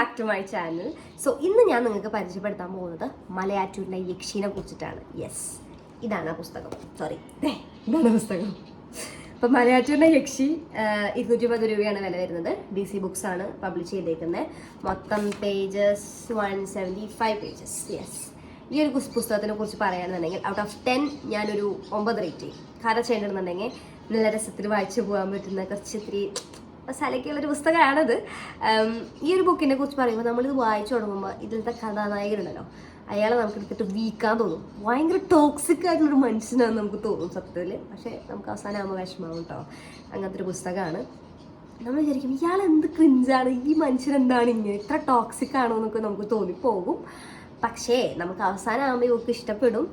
Back to my channel. So ഇന്ന് ഞാൻ നിങ്ങൾക്ക് പരിചയപ്പെടുത്താൻ പോകുന്നത് മലയാറ്റൂരിൻ്റെ യക്ഷിനെ കുറിച്ചിട്ടാണ്. യെസ്, ഇതാണ് ആ പുസ്തകം. സോറി, ഇതാണ് പുസ്തകം. അപ്പം മലയാറ്റൂരിൻ്റെ യക്ഷി 250 രൂപയാണ് വില വരുന്നത്. DC ബുക്സ് ആണ് പബ്ലിഷ് ചെയ്തേക്കുന്നത്. മൊത്തം പേജസ് 175 പേജസ്. യെസ്, ഈ ഒരു പുസ്തകത്തിനെ കുറിച്ച് പറയുകയാണെന്നുണ്ടെങ്കിൽ ഔട്ട് ഓഫ് 10 ഞാനൊരു 9 റേറ്റ് ചെയ്യും. കാരണം ചെയ്യണമെന്നുണ്ടെങ്കിൽ നല്ല രസത്തിൽ വായിച്ചു പോകാൻ പറ്റുന്ന കുറച്ച് ഇത്തിരി മസാലയ്ക്കുള്ളൊരു പുസ്തകമാണത്. ഈ ഒരു ബുക്കിനെ കുറിച്ച് പറയുമ്പോൾ നമ്മളിത് വായിച്ചു തുടങ്ങുമ്പോൾ ഇതിലത്തെ കഥാനായകനുണ്ടല്ലോ, അയാളെ നമുക്ക് എടുത്തിട്ട് വീക്കാൻ തോന്നും. ഭയങ്കര ടോക്സിക് ആയിട്ടുള്ളൊരു മനുഷ്യനാണെന്ന് നമുക്ക് തോന്നും സത്യത്തിൽ. പക്ഷേ നമുക്ക് അവസാനമാകുമ്പോൾ വിഷമാവും കേട്ടോ. അങ്ങനത്തെ ഒരു പുസ്തകമാണ്. നമ്മൾ വിചാരിക്കും ഇയാൾ എന്ത് ക്രിഞ്ചാണ്, ഈ മനുഷ്യൻ എന്താണ് ഇങ്ങനെ ഇത്ര ടോക്സിക് ആണോ എന്നൊക്കെ നമുക്ക് തോന്നിപ്പോകും. പക്ഷേ നമുക്ക് അവസാനമാകുമ്പോൾ ഈ ബുക്ക് ഇഷ്ടപ്പെടും.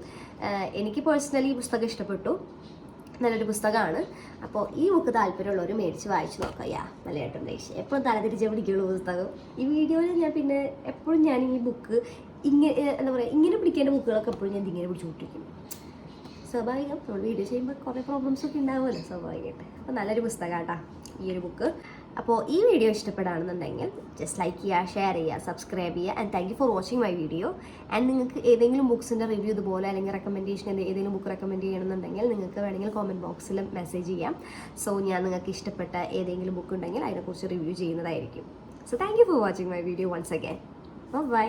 എനിക്ക് പേഴ്സണലി ഈ പുസ്തകം ഇഷ്ടപ്പെട്ടു. നല്ലൊരു പുസ്തകമാണ്. അപ്പോൾ ഈ ബുക്ക് താല്പര്യമുള്ളവർ മേടിച്ച് വായിച്ച് നോക്കാം. മലയാറ്റൂരിൻ്റെ യക്ഷി എപ്പോഴും തലതിരിച്ചേ പിടിക്കുള്ളൂ പുസ്തകം. ഈ വീഡിയോയിൽ ഞാൻ പിന്നെ എപ്പോഴും ഞാൻ ഈ ബുക്ക് എന്താ പറയുക, ഇങ്ങനെ പിടിക്കേണ്ട ബുക്കുകളൊക്കെ എപ്പോഴും ഞാൻ ഇങ്ങനെ പിടിച്ചു കൊണ്ടിരിക്കും. സ്വാഭാവികം, നമ്മൾ വീഡിയോ ചെയ്യുമ്പോൾ കുറേ പ്രോബ്ലംസ് ഒക്കെ ഉണ്ടാവുമല്ലോ സ്വാഭാവികമായിട്ട്. അപ്പോൾ നല്ലൊരു പുസ്തകം കേട്ടോ ഈ ഒരു ബുക്ക്. അപ്പോൾ ഈ വീഡിയോ ഇഷ്ടപ്പെടുകയാണെന്നുണ്ടെങ്കിൽ ജസ്റ്റ് ലൈക്ക് ചെയ്യുക, ഷെയർ ചെയ്യുക, സബ്സ്ക്രൈബ് ചെയ്യുക. And thank you for watching my video. And നിങ്ങൾക്ക് ഏതെങ്കിലും ബുക്സിൻ്റെ റിവ്യൂ ഇതുപോലെ അല്ലെങ്കിൽ റെക്കമെൻഡേഷൻ ഏതെങ്കിലും ബുക്ക് റെക്കമെൻഡ് ചെയ്യണമെന്നുണ്ടെങ്കിൽ നിങ്ങൾക്ക് വേണമെങ്കിൽ കോമെൻറ്റ് ബോക്സിൽ മെസ്സേജ് ചെയ്യാം. സോ ഞാൻ നിങ്ങൾക്ക് ഇഷ്ടപ്പെട്ട ഏതെങ്കിലും ബുക്ക് ഉണ്ടെങ്കിൽ അതിനെക്കുറിച്ച് റിവ്യൂ ചെയ്യുന്നതായിരിക്കും. So thank you for watching my video once again. By.